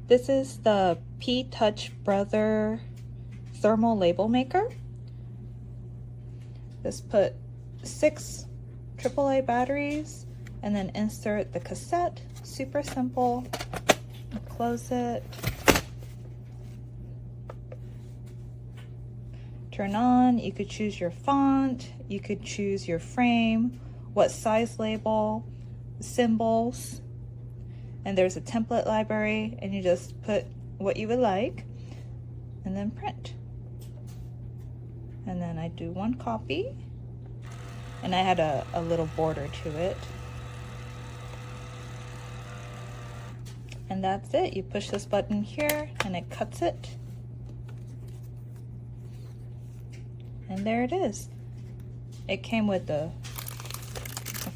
This is the P Touch Brother thermal label maker. Just put 6 AAA batteries and then insert the cassette. Super simple. Close it. Turn on. You could choose your font. You could choose your frame, what size label, symbols, and there's a template library, and you just put what you would like and then print. And then I do 1 copy, and I had a little border to it. And that's it. You push this button here and it cuts it. And there it is. It came with the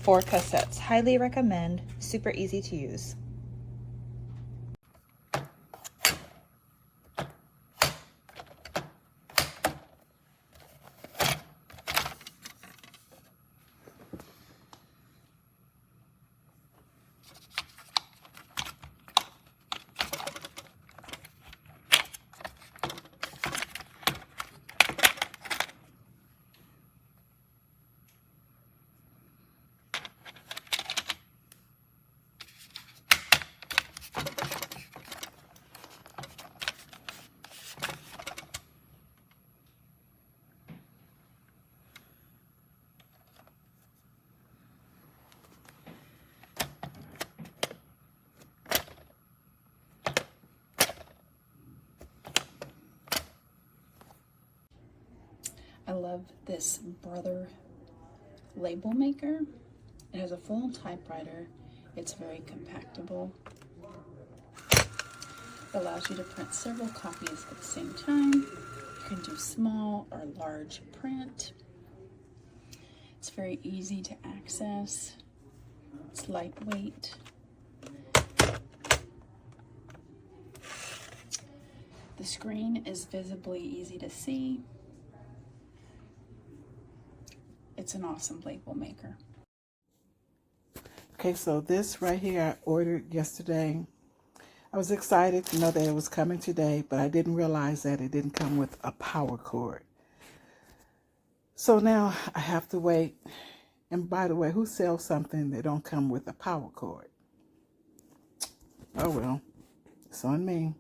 4 cassettes. Highly recommend. Super easy to use. I love this Brother label maker. It has a full typewriter. It's very compactable. It allows you to print several copies at the same time. You can do small or large print. It's very easy to access. It's lightweight. The screen is visibly easy to see. It's an awesome label maker. Okay, so this right here I ordered yesterday. I was excited to know that it was coming today, but I didn't realize that it didn't come with a power cord. So now I have to wait. And by the way, who sells something that don't come with a power cord? Oh well, it's on me.